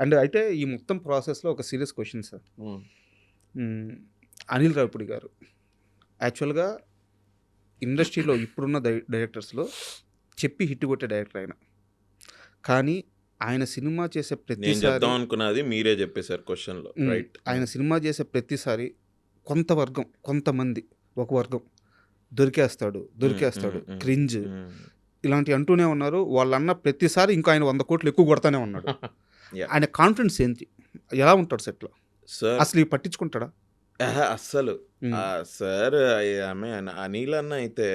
And అయితే ఈ మొత్తం ప్రాసెస్లో ఒక serious question sir. Anil Ravipudi గారు యాక్చువల్గా ఇండస్ట్రీలో ఇప్పుడున్న డైరెక్టర్స్లో చెప్పి హిట్ కొట్టే డైరెక్టర్ ఆయన. కానీ ఆయన సినిమా చేసే నేను ప్రతిసారి చెప్దాం అనుకున్నది మీరే చెప్పేశారు క్వశ్చన్లో, రైట్? ఆయన సినిమా చేసే ప్రతిసారి కొంతమంది ఒక వర్గం దొరికేస్తాడు క్రింజ్ ఇలాంటివి అంటూనే ఉన్నారు. వాళ్ళన్న ప్రతిసారి ఇంకా ఆయన 100 కోట్లు ఎక్కువ కొడతానే ఉన్నాడు. Yeah. ఆయన కాన్ఫిడెన్స్ ఏంటి, ఎలా ఉంటాడు సెట్లో, సార్ అసలు ఇవి పట్టించుకుంటాడా? అస్సలు సార్ ఆమె అనిల్ అన్న అయితే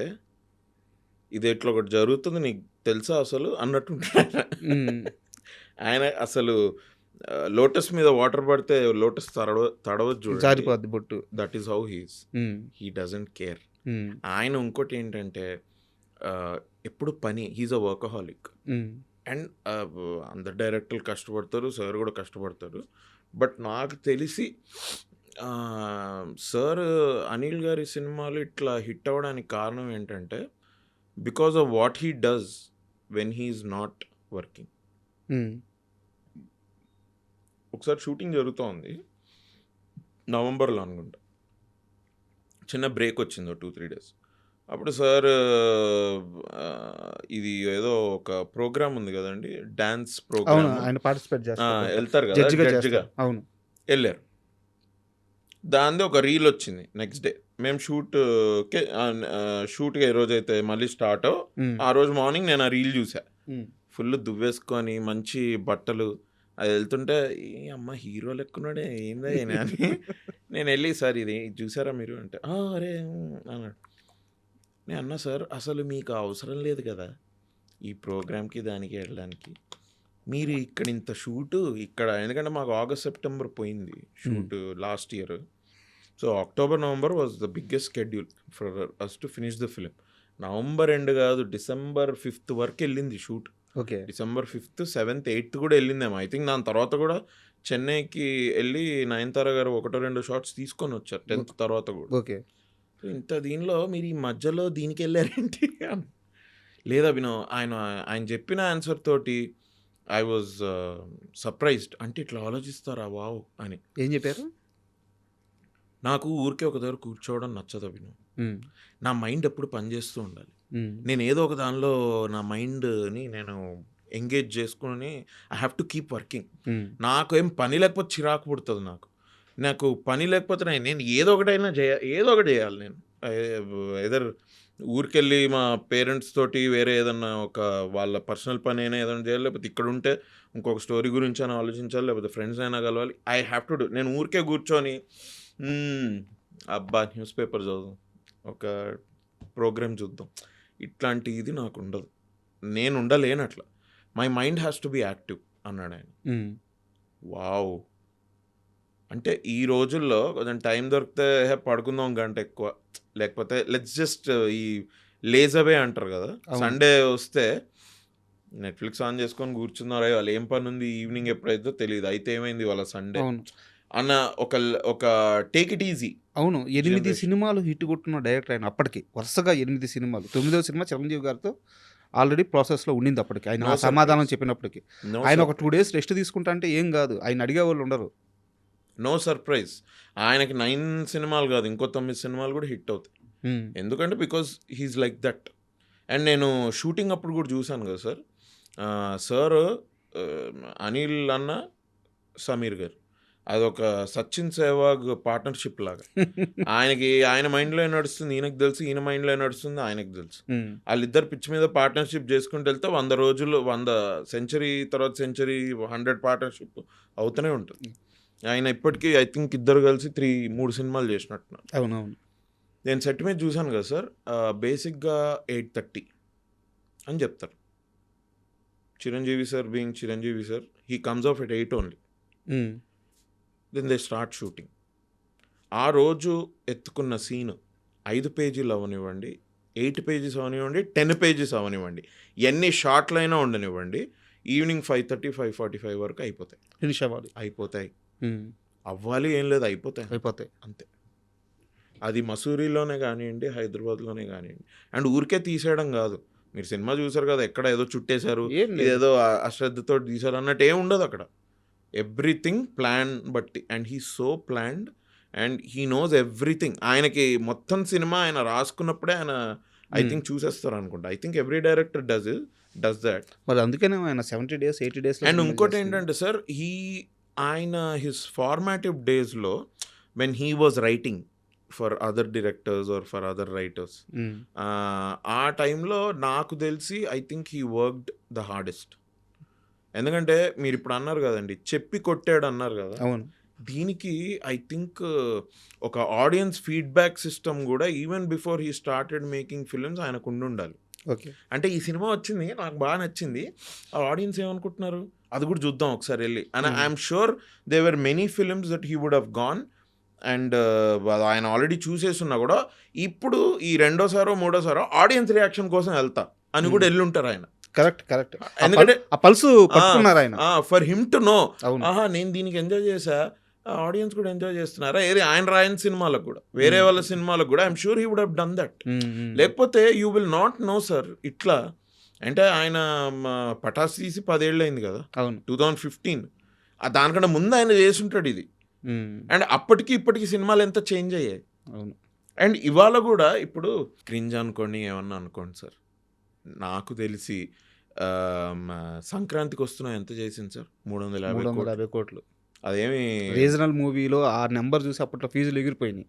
ఇది ఇట్లా ఒకటి జరుగుతుంది నీకు తెలుసా అసలు అన్నట్టుంటాడు. ఆయన అసలు లోటస్ మీద వాటర్ పడితే లోటస్ తడవచ్చు, జారిపోద్ది బొట్టు. That is how he doesn't care. ఆయన ఇంకోటి ఏంటంటే ఎప్పుడు పని, హీజ్ అ వర్కహాలిక్. అండ్ అందరు డైరెక్టర్లు కష్టపడతారు, సార్ కూడా కష్టపడతారు. బట్ నాకు తెలిసి సార్ అనిల్ గారి సినిమాలు ఇట్లా హిట్ అవ్వడానికి కారణం ఏంటంటే because of what he does when he's not working. ఒకసారి షూటింగ్ జరుగుతోంది నవంబర్లో అనుకుంటా, చిన్న బ్రేక్ వచ్చింది 2-3 days. అప్పుడు సార్ ఇది ఏదో ఒక ప్రోగ్రామ్ ఉంది కదండి, డాన్స్ ప్రోగ్రామ్, ఆయన పార్టిసిపేట్ చేస్తారు, వెళ్తారు కదా జడ్జిగా, అవును వెళ్ళారు. దానిది ఒక రీల్ వచ్చింది నెక్స్ట్ డే. మేము షూట్గా ఏ రోజైతే మళ్ళీ స్టార్ట్ ఆ రోజు మార్నింగ్ నేను ఆ రీల్ చూసా. ఫుల్ దువ్వేసుకొని మంచి బట్టలు అది వెళ్తుంటే ఈ అమ్మ హీరో లెక్కున్నాడే ఏందా అని నేను వెళ్ళి సార్ ఇది చూసారా మీరు అంటే అరే అన్నాడు. నేను అన్నా సార్ అసలు మీకు అవసరం లేదు కదా ఈ ప్రోగ్రామ్కి దానికి వెళ్ళడానికి, మీరు ఇక్కడ ఇంత షూటు ఇక్కడ, ఎందుకంటే మాకు August September పోయింది shoot last year. So October November was the biggest schedule for us to finish the film. November end కాదు, December 5th వరకు వెళ్ళింది shoot. Okay, December 5th, 7th, 8th కూడా వెళ్ళిందేమో ఐ థింక్. దాని తర్వాత కూడా చెన్నైకి వెళ్ళి నయనతార గారు 1-2 షాట్స్ తీసుకొని వచ్చారు 10th తర్వాత కూడా. ఓకే, ఇంత దీనిలో మీరు ఈ మధ్యలో దీనికి వెళ్ళారేంటి లేదా వినో ఆయన చెప్పిన ఆన్సర్ తోటి ఐ వాజ్ సర్ప్రైజ్డ్. అంటే ఇట్లా ఆలోచిస్తారా వావ్ అని. ఏం చెప్పారు? నాకు ఊరికే ఒక దగ్గర కూర్చోవడం నచ్చదు వినో, నా మైండ్ ఎప్పుడు పనిచేస్తూ ఉండాలి. నేను ఏదో ఒక దానిలో నా మైండ్ని నేను ఎంగేజ్ చేసుకుని I have to keep working. నాకు ఏం పని లేకపోతే చిరాకు పుడుతుంది. నాకు పని లేకపోతే నేను ఏదో ఒకటైనా ఏదో ఒకటి చేయాలి. నేను ఎదర్ ఊరికెళ్ళి మా పేరెంట్స్ తోటి వేరే ఏదన్నా ఒక వాళ్ళ పర్సనల్ పని అయినా ఏదైనా చేయాలి, లేకపోతే ఇక్కడ ఉంటే ఇంకొక స్టోరీ గురించి అయినా ఆలోచించాలి, లేకపోతే ఫ్రెండ్స్ అయినా కలవాలి. I have to do. నేను ఊరికే కూర్చొని అబ్బా న్యూస్ పేపర్ చదువు, ఒక ప్రోగ్రామ్ చూద్దాం, ఇట్లాంటి ఇది నాకు ఉండదు. నేను ఉండలేను అట్లా. My mind has to be active అన్నాడు ఆయన. వావ్. అంటే ఈ రోజుల్లో కొంచెం టైం దొరికితే పడుకుందాం గంట ఎక్కువ, లేకపోతే లెట్స్ జస్ట్ ఈ లేజవే అంటారు కదా, సండే వస్తే నెట్ఫ్లిక్స్ ఆన్ చేసుకొని కూర్చున్నారు. వాళ్ళు ఏం పని ఉంది ఈవినింగ్ ఎప్పుడైతే తెలియదు, అయితే ఏమైంది వాళ్ళ సండే అన్న ఒక టేక్ ఇట్ ఈజీ. అవును, 8 సినిమాలు హిట్ కొట్టున్న డైరెక్టర్ ఆయన. అప్పటికి వరుసగా 8 సినిమాలు, 9వ సినిమా చిరంజీవి గారితో ఆల్రెడీ ప్రాసెస్లో ఉండింది. అప్పటికి ఆయన సమాధానం చెప్పినప్పటికీ ఆయన ఒక 2 days రెస్ట్ తీసుకుంటా అంటే ఏం కాదు, ఆయన అడిగే వాళ్ళు ఉండరు. No surprise. ఆయనకి 9 సినిమాలు కాదు, ఇంకో 9 సినిమాలు కూడా హిట్ అవుతాయి. ఎందుకంటే because he's like that. And నేను షూటింగ్ అప్పుడు కూడా చూశాను కదా సార్, సార్ అనిల్ అన్న సమీర్ గారు అదొక సచిన్ సెహ్వాగ్ పార్ట్నర్షిప్ లాగా. ఆయన మైండ్లో నడుస్తుంది ఈయనకు తెలుసు, ఈయన మైండ్లో నడుస్తుంది ఆయనకు తెలుసు. వాళ్ళిద్దరు పిచ్ మీద పార్ట్నర్షిప్ చేసుకుంటూ వెళ్తే 100 రోజులు 100 సెంచరీ తర్వాత సెంచరీ 100 పార్ట్నర్షిప్ అవుతూనే ఉంటుంది. ఆయన ఇప్పటికీ ఐ థింక్ ఇద్దరు కలిసి 3 సినిమాలు చేసినట్టున్నారు. అవునవును. నేను సెట్ మీద చూశాను కదా సార్, బేసిక్గా 8:30 అని చెప్తారు. Chiranjeevi sir being Chiranjeevi sir, he comes off at 8 only. Then they start shooting. ఆ రోజు ఎత్తుకున్న సీన్ 5 పేజీలు అవనివ్వండి, 8 pages అవనివ్వండి, 10 pages అవనివ్వండి, ఎన్ని షార్ట్లైనా ఉండనివ్వండి, ఈవినింగ్ 5:30, 5:45 వరకు అయిపోతాయి. ఫినిష్ అవ్వాలి. అయిపోతాయి. అవ్వాలి ఏం లేదు, అయిపోతాయి అంతే. అది మసూరిలోనే కానివ్వండి, హైదరాబాద్లోనే కానివ్వండి. అండ్ ఊరికే తీసేయడం కాదు. మీరు సినిమా చూసారు కదా, ఎక్కడ ఏదో చుట్టేశారు, ఏదో అశ్రద్ధతో తీశారు అన్నట్టు ఏం ఉండదు అక్కడ. ఎవ్రీథింగ్ ప్లాన్ బట్టి, and he so planned and he knows everything. ఆయనకి మొత్తం సినిమా ఆయన రాసుకున్నప్పుడే ఆయన ఐ థింక్ చూసేస్తారు అనుకుంటా. I think every director does that. మరి అందుకనే ఆయన 70 days 80 days అండ్ ఇంకోటి ఏంటంటే సార్, ఆయన హిస్ ఫార్మాటివ్ డేస్లో when he was writing for other directors or for other writers, ఆ టైంలో నాకు తెలిసి I think he worked the hardest. ఎందుకంటే మీరు ఇప్పుడు అన్నారు కదండి, చెప్పి కొట్టాడు అన్నారు కదా, అవును. దీనికి ఐ థింక్ ఒక ఆడియన్స్ ఫీడ్బ్యాక్ సిస్టమ్ కూడా even before he started making films ఆయనకు ఉండాలి. ఓకే, అంటే ఈ సినిమా వచ్చింది నాకు బాగా నచ్చింది, ఆ ఆడియన్స్ ఏమనుకుంటున్నారు అది కూడా చూద్దాం ఒకసారి వెళ్ళి. And I'm sure they were many films that he would have gone and ఆయన ఆల్రెడీ చూసేస్తున్నా కూడా ఇప్పుడు ఈ రెండోసారో మూడోసారో ఆడియన్స్ రియాక్షన్ కోసం వెళ్తా అని కూడా వెళ్ళుంటారు ఆయన. కరెక్ట్. ఎందుకంటే ఆ పల్స్ పట్టుకున్నారు ఆయన. ఫర్ హిమ్ టు నో, అవును. ఆహా నేను దీనికి ఎంజాయ్ చేశా, ఆడియన్స్ కూడా ఎంజాయ్ చేస్తున్నారా, ఏది ఆయన రాయని సినిమాలకు కూడా వేరే వాళ్ళ సినిమాలకు కూడా I'm sure he would have done that. లేకపోతే you will not know sir. ఇట్లా అంటే ఆయన పటాస్ తీసి 10 ఏళ్ళు అయింది కదా, అవును, 2015. దానికన్నా ముందు ఆయన చేసుంటాడు ఇది. అండ్ అప్పటికి ఇప్పటికి సినిమాలు ఎంత చేంజ్ అయ్యాయి. అవును. అండ్ ఇవాళ కూడా ఇప్పుడు క్రింజ్ అనుకోండి ఏమన్నా అనుకోండి సార్, నాకు తెలిసి సంక్రాంతికి వస్తున్నా ఎంత చేసింది సార్, 350 కోట్లు. అదేమి రీజనల్ మూవీలో ఆ నెంబర్ చూసి అప్పట్లో ఫీజులు ఎగిరిపోయినాయి.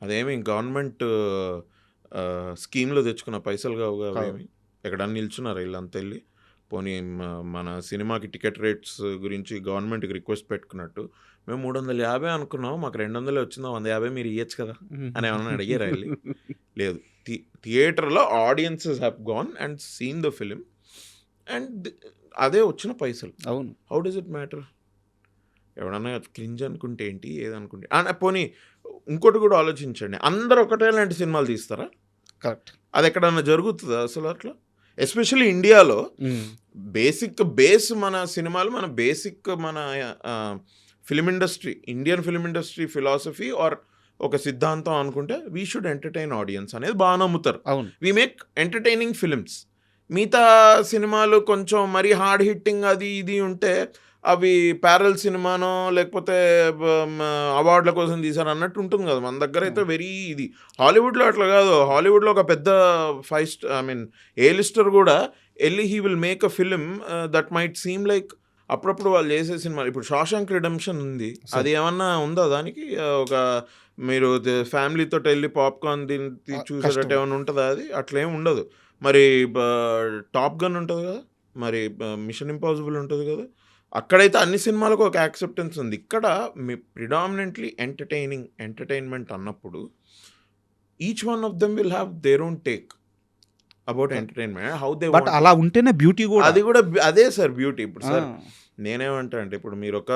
అదేమి గవర్నమెంట్ స్కీమ్లో తెచ్చుకున్న పైసలు కావు అవేమి. ఎక్కడన్నా నిల్చున్నారు వీళ్ళంతా వెళ్ళి, పోనీ మన సినిమాకి టికెట్ రేట్స్ గురించి గవర్నమెంట్కి రిక్వెస్ట్ పెట్టుకున్నట్టు, మేము 350 అనుకున్నాం, మాకు 200 వచ్చిందా, 150 మీరు ఇవ్వచ్చు కదా అని ఏమన్నా అడిగారా వెళ్ళి? లేదు. థియేటర్లో audiences have gone and seen the film and అదే వచ్చిన పైసలు. అవును. How does it matter? ఎవడన్నా క్రింజ్ అనుకుంటే ఏంటి, ఏదనుకుంటే పోనీ ఇంకోటి కూడా ఆలోచించండి, అందరూ ఒకటే లాంటి సినిమాలు తీస్తారా? కరెక్ట్. అది ఎక్కడన్నా జరుగుతుందా అసలు అట్లా? ఎస్పెషల్లీ ఇండియాలో బేస్ మన సినిమాలు, మన బేసిక్ మన film industry, Indian film industry philosophy or ఒక సిద్ధాంతం అనుకుంటే వీ షుడ్ ఎంటర్టైన్ ఆడియన్స్ అనేది బాగా నమ్ముతారు. అవును. We make entertaining films. మిగతా సినిమాలు కొంచెం మరీ హార్డ్ హిట్టింగ్ అది ఇది ఉంటే అవి ప్యారల్ సినిమానో లేకపోతే అవార్డుల కోసం తీసారు అన్నట్టు ఉంటుంది కదా. మన దగ్గర అయితే వెరీ ఇది. హాలీవుడ్లో అట్లా కాదు. హాలీవుడ్లో ఒక పెద్ద ఏ లిస్టర్ కూడా వెళ్ళి he will make a film that might seem like అప్పుడప్పుడు వాళ్ళు చేసే సినిమాలు. ఇప్పుడు షాషాంక్ రిడెంప్షన్ ఉంది, అది ఏమన్నా ఉందా దానికి? ఒక మీరు ఫ్యామిలీతో వెళ్ళి పాప్కార్న్ తిని చూసేటట్టు ఏమైనా ఉంటుందా? అది అట్లేం ఉండదు. మరి టాప్ గన్ ఉంటుంది కదా, మరి మిషన్ ఇంపాసిబుల్ ఉంటుంది కదా, అక్కడైతే అన్ని సినిమాలకు ఒక యాక్సెప్టెన్స్ ఉంది. ఇక్కడ ప్రిడామినెంట్లీ ఎంటర్టైన్మెంట్ అన్నప్పుడు each one of them will have their own take about entertainment, how they but అలా ఉంటేనే బ్యూటీ కూడా. అది కూడా అదే సార్ బ్యూటీ. ఇప్పుడు సార్ నేనేమంటా అంటే, ఇప్పుడు మీరు ఒక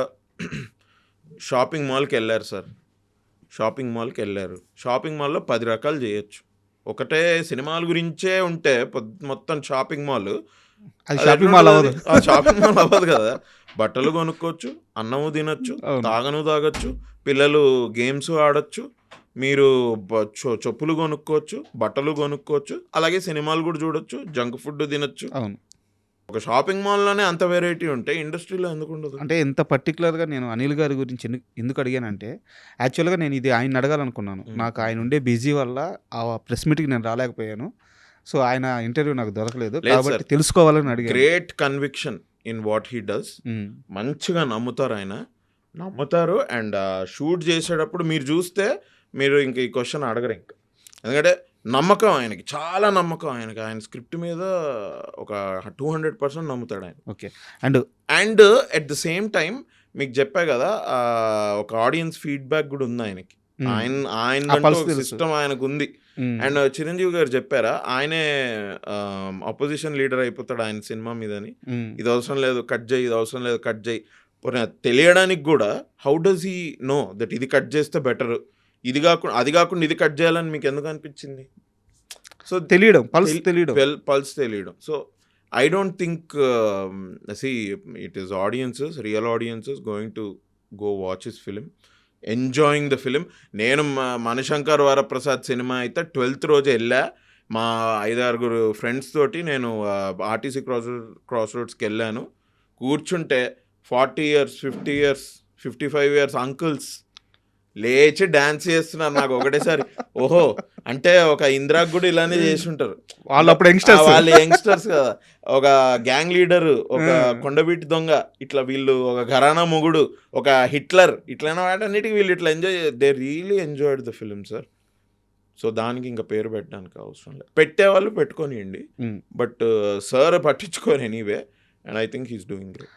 షాపింగ్ మాల్కి వెళ్ళారు సార్, షాపింగ్ మాల్లో 10 రకాలు చేయొచ్చు. ఒకటే సినిమాల గురించే ఉంటే మొత్తం షాపింగ్ మాల్ షాపింగ్ మాల్ అవ్వదు కదా. బట్టలు కొనుక్కోవచ్చు, అన్నము తినొచ్చు, తాగొచ్చు, పిల్లలు గేమ్స్ ఆడొచ్చు, మీరు చెప్పులు కొనుక్కోవచ్చు, బట్టలు కొనుక్కోవచ్చు, అలాగే సినిమాలు కూడా చూడొచ్చు, జంక్ ఫుడ్ తినొచ్చు. అవును. ఒక షాపింగ్ మాల్లోనే అంత వెరైటీ ఉంటే ఇండస్ట్రీలో ఎందుకు ఉండదు? అంటే ఎంత పర్టికులర్గా నేను అనిల్ గారి గురించి ఎందుకు అడిగానంటే, యాక్చువల్గా నేను ఇది ఆయన అడగాలనుకున్నాను. నాకు ఆయన ఉండే బిజీ వల్ల ఆ ప్రెస్ మీట్కి నేను రాలేకపోయాను. సో ఆయన ఇంటర్వ్యూ నాకు దొరకలేదు కాబట్టి తెలుసుకోవాలని అడిగాను. Great conviction in what he does. మంచిగా నమ్ముతారు ఆయన, నమ్ముతారు. అండ్ షూట్ చేసేటప్పుడు మీరు చూస్తే మీరు ఇంక ఈ క్వశ్చన్ అడగరు ఇంకా. ఎందుకంటే నమ్మకం ఆయనకి, చాలా నమ్మకం ఆయనకి. ఆయన స్క్రిప్ట్ మీద ఒక 200% నమ్ముతాడు ఆయన. Okay. And at the same time మీకు చెప్పా కదా, ఒక ఆడియన్స్ ఫీడ్బ్యాక్ కూడా ఉంది ఆయనకి. ఆయన సిస్టమ్ ఆయనకు ఉంది. అండ్ చిరంజీవి గారు చెప్పారా, ఆయనే అపోజిషన్ లీడర్ అయిపోతాడు ఆయన సినిమా మీదని. ఇది అవసరం లేదు కట్ చేయి, ఇది అవసరం లేదు కట్ చేయి. తెలియడానికి కూడా how does he know that ఇది కట్ చేస్తే బెటర్, ఇది కాకుండా అది కాకుండా ఇది కట్ చేయాలని మీకు ఎందుకు అనిపించింది? సో పల్స్ తెలియడం. So I don't think it is audiences, real audiences going to go watch his film, enjoying the film. నేను మణిశంకర్ వరప్రసాద్ సినిమా అయితే 12th రోజు వెళ్ళా, మా 5-6 ఫ్రెండ్స్ తోటి నేను ఆర్టీసీ క్రాస్ రోడ్స్కి వెళ్ళాను. కూర్చుంటే 40 years, 50 years, 55 years అంకుల్స్ లేచి డాన్స్ చేస్తున్నారు. నాకు ఒకటేసారి ఓహో, అంటే ఒక ఇందిరాకు కూడా ఇలానే చేసి ఉంటారు. వాళ్ళు అప్పుడు యంగ్స్టర్స్. వాళ్ళు యంగ్స్టర్స్ కదా, ఒక గ్యాంగ్ లీడర్, ఒక కొండబీటి దొంగ, ఇట్లా వీళ్ళు ఒక ఘరానా మొగుడు, ఒక హిట్లర్, ఇట్లైనా వాటన్నిటికీ వీళ్ళు ఇట్లా they really enjoyed the film sir. So దానికి ఇంకా పేరు పెట్టడానికి అవసరం లేదు, పెట్టేవాళ్ళు పెట్టుకోనియండి, బట్ సార్ పట్టించుకోని anyway, and I think he's doing great.